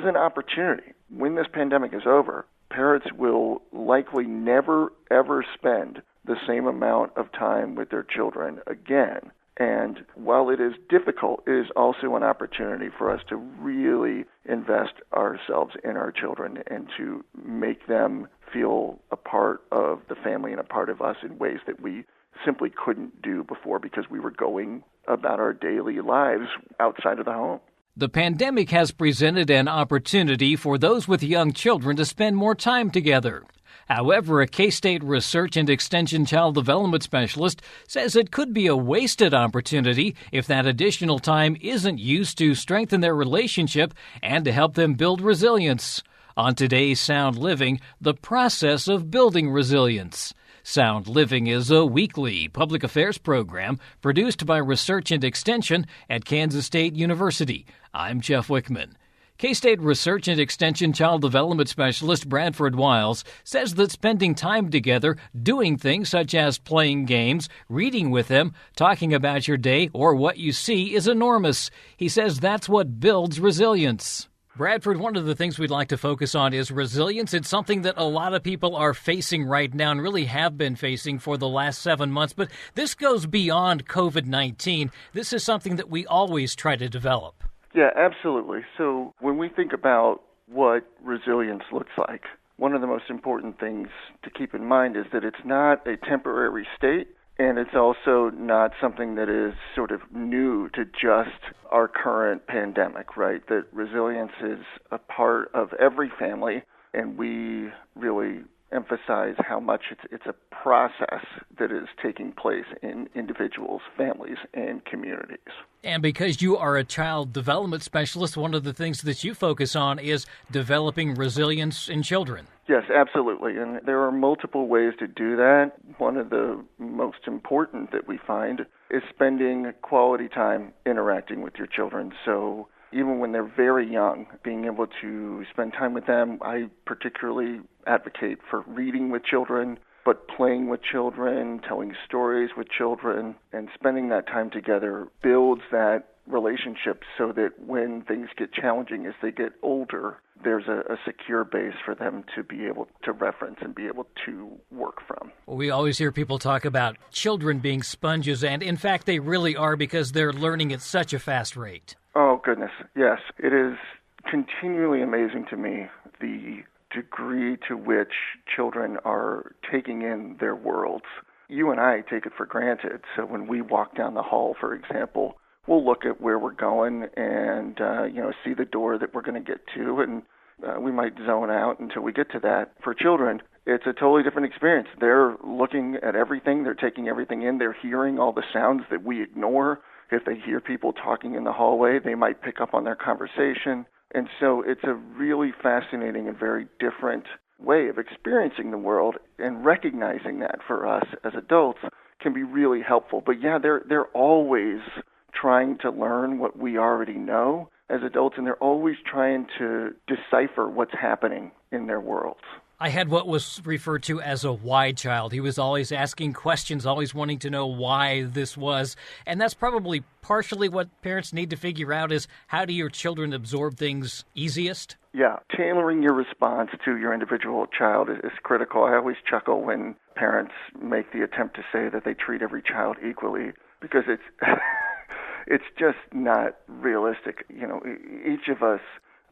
is an opportunity. When this pandemic is over, parents will likely never, ever spend the same amount of time with their children again. And while it is difficult, it is also an opportunity for us to really invest ourselves in our children and to make them feel a part of the family and a part of us in ways that we simply couldn't do before because we were going about our daily lives outside of the home. The pandemic has presented an opportunity for those with young children to spend more time together. However, a K-State Research and Extension Child Development Specialist says it could be a wasted opportunity if that additional time isn't used to strengthen their relationship and to help them build resilience. On today's Sound Living, the process of building resilience. Sound Living is a weekly public affairs program produced by Research and Extension at Kansas State University. I'm Jeff Wichman. K-State Research and Extension Child Development Specialist Bradford Wiles says that spending time together, doing things such as playing games, reading with them, talking about your day or what you see is enormous. He says that's what builds resilience. Bradford, one of the things we'd like to focus on is resilience. It's something that a lot of people are facing right now and really have been facing for the last 7 months. But this goes beyond COVID-19. This is something that we always try to develop. Yeah, absolutely. So when we think about what resilience looks like, one of the most important things to keep in mind is that it's not a temporary state, and it's also not something that is sort of new to just our current pandemic, right? That resilience is a part of every family, and we really emphasize how much it's a process that is taking place in individuals, families, and communities. And because you are a child development specialist, one of the things that you focus on is developing resilience in children. Yes, absolutely. And there are multiple ways to do that. One of the most important that we find is spending quality time interacting with your children. So even when they're very young, being able to spend time with them, I particularly advocate for reading with children, but playing with children, telling stories with children, and spending that time together builds that relationship so that when things get challenging as they get older, there's a secure base for them to be able to reference and be able to work from. Well, we always hear people talk about children being sponges, and in fact they really are because they're learning at such a fast rate. Oh, goodness. Yes, it is continually amazing to me the degree to which children are taking in their worlds. You and I take it for granted. So when we walk down the hall, for example, we'll look at where we're going and, see the door that we're going to get to, and we might zone out until we get to that. For children, it's a totally different experience. They're looking at everything. They're taking everything in. They're hearing all the sounds that we ignore. If they hear people talking in the hallway, they might pick up on their conversation. And so it's a really fascinating and very different way of experiencing the world, and recognizing that for us as adults can be really helpful. But yeah, they're always trying to learn what we already know as adults, and they're always trying to decipher what's happening in their worlds. I had what was referred to as a why child. He was always asking questions, always wanting to know why this was. And that's probably partially what parents need to figure out is how do your children absorb things easiest? Yeah, tailoring your response to your individual child is critical. I always chuckle when parents make the attempt to say that they treat every child equally, because it's it's just not realistic. Each of us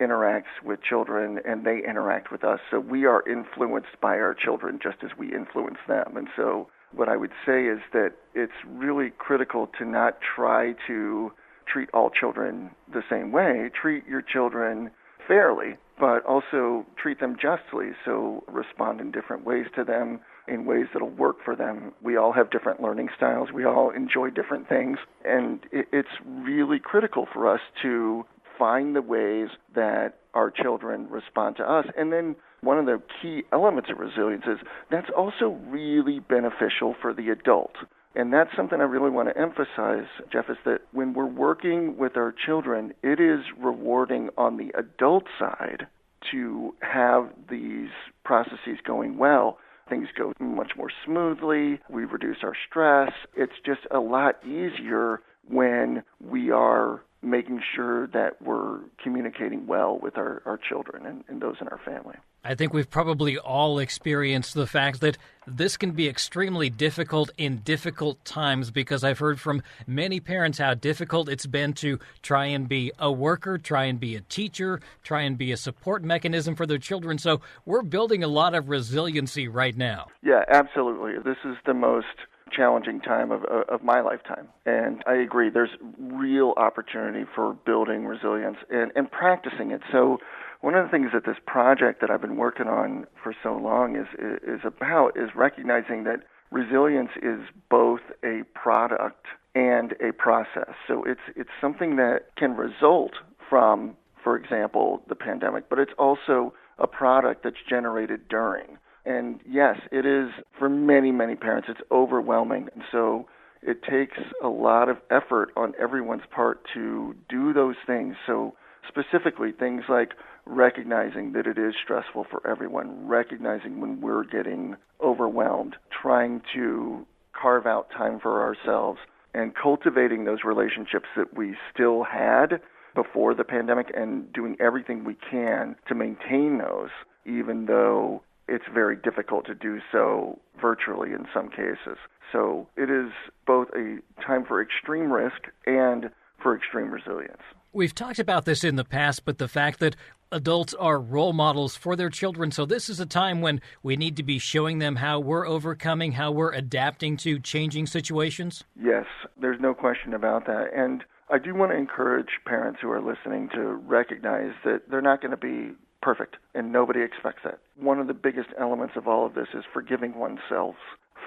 interacts with children and they interact with us. So we are influenced by our children just as we influence them. And so what I would say is that it's really critical to not try to treat all children the same way. Treat your children fairly, but also treat them justly. So respond in different ways to them, in ways that'll work for them. We all have different learning styles. We all enjoy different things. And it's really critical for us to find the ways that our children respond to us. And then one of the key elements of resilience is that's also really beneficial for the adult. And that's something I really want to emphasize, Jeff, is that when we're working with our children, it is rewarding on the adult side to have these processes going well. Things go much more smoothly. We reduce our stress. It's just a lot easier when we are making sure that we're communicating well with our children and those in our family. I think we've probably all experienced the fact that this can be extremely difficult in difficult times, because I've heard from many parents how difficult it's been to try and be a worker, try and be a teacher, try and be a support mechanism for their children. So we're building a lot of resiliency right now. Yeah, absolutely. This is the most challenging time of my lifetime. And I agree, there's real opportunity for building resilience and practicing it. So one of the things that this project that I've been working on for so long is about is recognizing that resilience is both a product and a process. So it's something that can result from, for example, the pandemic, but it's also a product that's generated during. And yes, it is, for many, many parents, it's overwhelming. And so it takes a lot of effort on everyone's part to do those things. So specifically things like recognizing that it is stressful for everyone, recognizing when we're getting overwhelmed, trying to carve out time for ourselves, and cultivating those relationships that we still had before the pandemic and doing everything we can to maintain those, even though it's very difficult to do so virtually in some cases. So it is both a time for extreme risk and for extreme resilience. We've talked about this in the past, but the fact that adults are role models for their children. So this is a time when we need to be showing them how we're overcoming, how we're adapting to changing situations. Yes, there's no question about that. And I do want to encourage parents who are listening to recognize that they're not going to be perfect, and nobody expects that. One of the biggest elements of all of this is forgiving oneself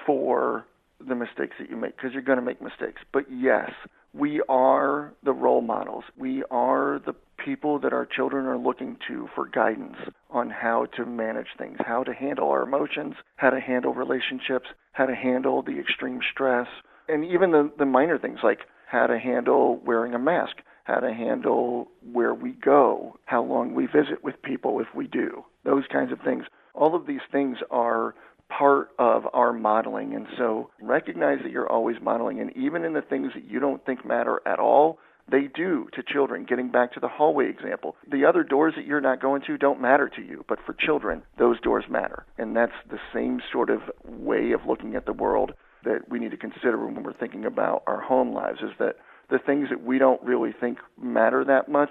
for the mistakes that you make, because you're going to make mistakes. But yes, we are the role models. We are the people that our children are looking to for guidance on how to manage things, how to handle our emotions, how to handle relationships, how to handle the extreme stress, and even the minor things like how to handle wearing a mask, how to handle where we go, how long we visit with people if we do, those kinds of things. All of these things are part of our modeling, and so recognize that you're always modeling, and even in the things that you don't think matter at all, they do to children. Getting back to the hallway example, the other doors that you're not going to don't matter to you, but for children, those doors matter. And that's the same sort of way of looking at the world that we need to consider when we're thinking about our home lives, is that the things that we don't really think matter that much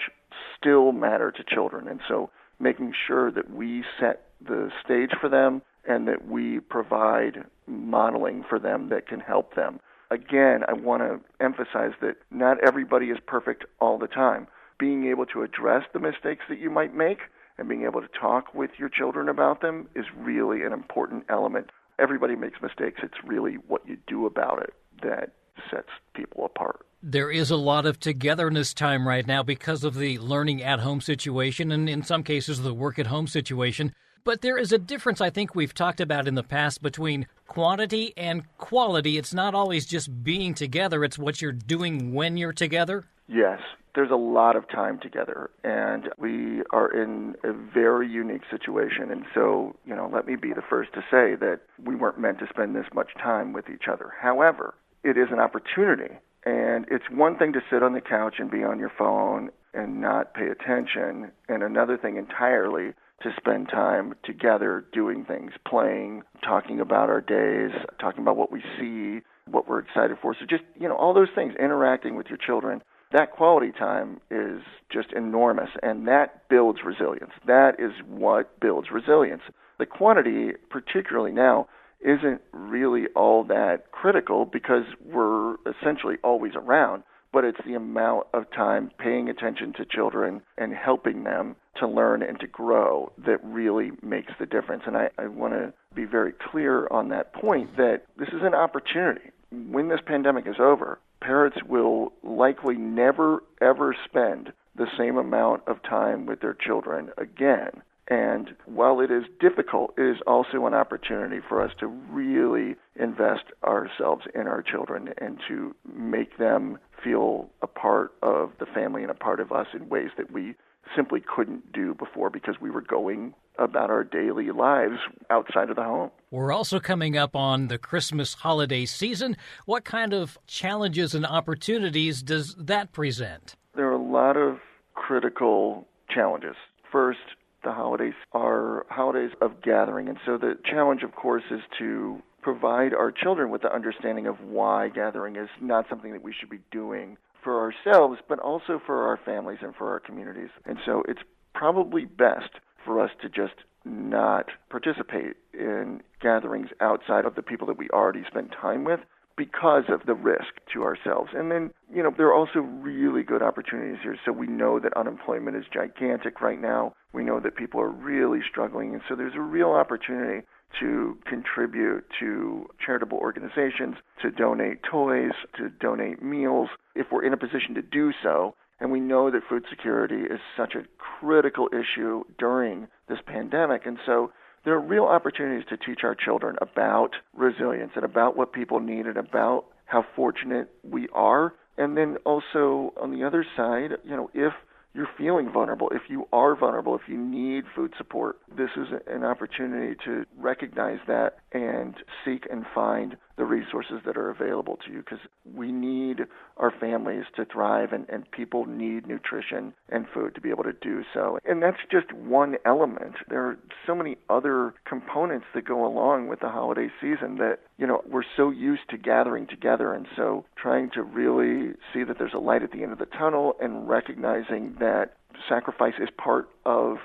still matter to children. And so making sure that we set the stage for them and that we provide modeling for them that can help them. Again, I want to emphasize that not everybody is perfect all the time. Being able to address the mistakes that you might make and being able to talk with your children about them is really an important element. Everybody makes mistakes. It's really what you do about it that sets people apart. There is a lot of togetherness time right now because of the learning at home situation and in some cases the work at home situation. But there is a difference I think we've talked about in the past between quantity and quality. It's not always just being together. It's what you're doing when you're together. Yes, there's a lot of time together, and we are in a very unique situation. And so, let me be the first to say that we weren't meant to spend this much time with each other. However, it is an opportunity. And it's one thing to sit on the couch and be on your phone and not pay attention, and another thing entirely to spend time together doing things, playing, talking about our days, talking about what we see, what we're excited for. So just, all those things, interacting with your children, that quality time is just enormous, and that builds resilience. That is what builds resilience. The quantity, particularly now, isn't really all that critical because we're essentially always around, but it's the amount of time paying attention to children and helping them to learn and to grow that really makes the difference. And I want to be very clear on that point that this is an opportunity. When this pandemic is over, parents will likely never, ever spend the same amount of time with their children again. And while it is difficult, it is also an opportunity for us to really invest ourselves in our children and to make them feel a part of the family and a part of us in ways that we simply couldn't do before because we were going about our daily lives outside of the home. We're also coming up on the Christmas holiday season. What kind of challenges and opportunities does that present? There are a lot of critical challenges. First, the holidays are holidays of gathering, and so the challenge, of course, is to provide our children with the understanding of why gathering is not something that we should be doing for ourselves, but also for our families and for our communities. And so it's probably best for us to just not participate in gatherings outside of the people that we already spend time with because of the risk to ourselves. And then, there are also really good opportunities here. So we know that unemployment is gigantic right now. We know that people are really struggling. And so there's a real opportunity to contribute to charitable organizations, to donate toys, to donate meals, if we're in a position to do so. And we know that food security is such a critical issue during this pandemic. And so there are real opportunities to teach our children about resilience and about what people need and about how fortunate we are. And then also on the other side, if you're feeling vulnerable, if you are vulnerable, if you need food support, this is an opportunity to recognize that and seek and find the resources that are available to you, because we need our families to thrive, and people need nutrition and food to be able to do so. And that's just one element. There are so many other components that go along with the holiday season that, we're so used to gathering together. And so trying to really see that there's a light at the end of the tunnel and recognizing that sacrifice is part of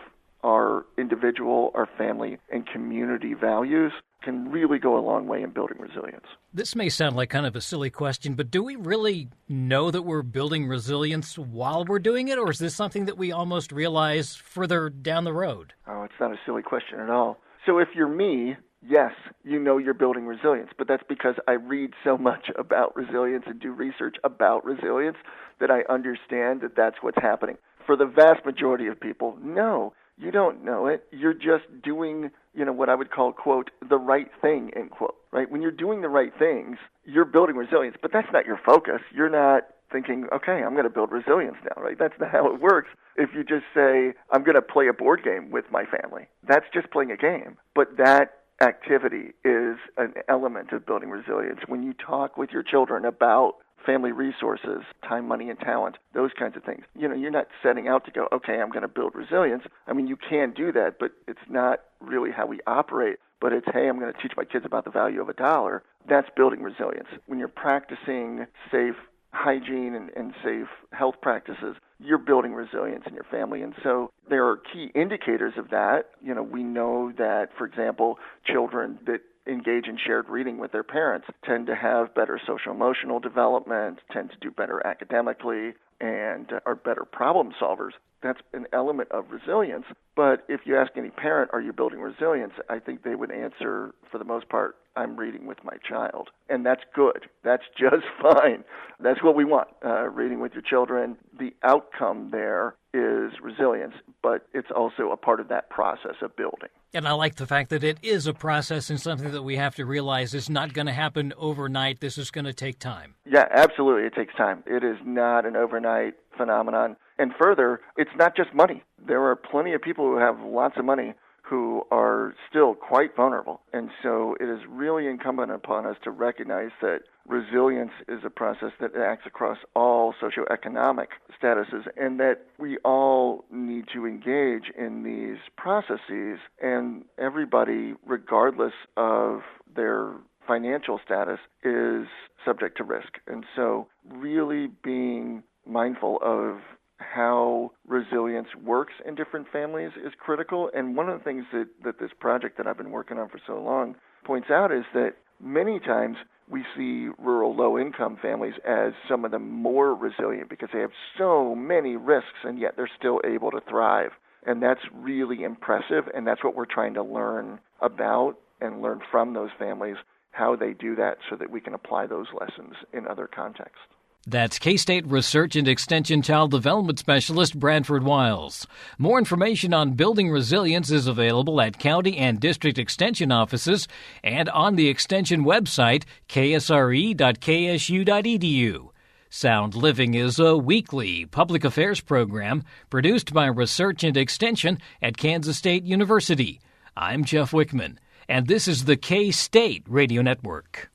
our individual, our family, and community values can really go a long way in building resilience. This may sound like kind of a silly question, but do we really know that we're building resilience while we're doing it, or is this something that we almost realize further down the road? Oh, it's not a silly question at all. So if you're me, yes, you're building resilience, but that's because I read so much about resilience and do research about resilience that I understand that that's what's happening. For the vast majority of people, no. You don't know it. You're just doing, what I would call, quote, the right thing, end quote, right? When you're doing the right things, you're building resilience, but that's not your focus. You're not thinking, okay, I'm going to build resilience now, right? That's not how it works. If you just say, I'm going to play a board game with my family, that's just playing a game. But that activity is an element of building resilience. When you talk with your children about family resources, time, money, and talent, those kinds of things. You're not setting out to go, okay, I'm going to build resilience. I mean, you can do that, but it's not really how we operate. But it's, hey, I'm going to teach my kids about the value of $1. That's building resilience. When you're practicing safe hygiene and safe health practices, you're building resilience in your family. And so there are key indicators of that. We know that, for example, children that engage in shared reading with their parents tend to have better social-emotional development, tend to do better academically, and are better problem solvers. That's an element of resilience. But if you ask any parent, are you building resilience? I think they would answer, for the most part, I'm reading with my child. And that's good. That's just fine. That's what we want, reading with your children. The outcome there is resilience, but it's also a part of that process of building. And I like the fact that it is a process and something that we have to realize is not going to happen overnight. This is going to take time. Yeah, absolutely. It takes time. It is not an overnight phenomenon. And further, it's not just money. There are plenty of people who have lots of money who are still quite vulnerable. And so it is really incumbent upon us to recognize that resilience is a process that acts across all socioeconomic statuses, and that we all need to engage in these processes, and everybody, regardless of their financial status, is subject to risk. And so really being mindful of how resilience works in different families is critical. And one of the things that this project that I've been working on for so long points out is that many times we see rural low-income families as some of the more resilient because they have so many risks, and yet they're still able to thrive. And that's really impressive, and that's what we're trying to learn about and learn from those families, how they do that so that we can apply those lessons in other contexts. That's K-State Research and Extension Child Development Specialist Bradford Wiles. More information on building resilience is available at county and district extension offices and on the extension website, ksre.ksu.edu. Sound Living is a weekly public affairs program produced by Research and Extension at Kansas State University. I'm Jeff Wichman, and this is the K-State Radio Network.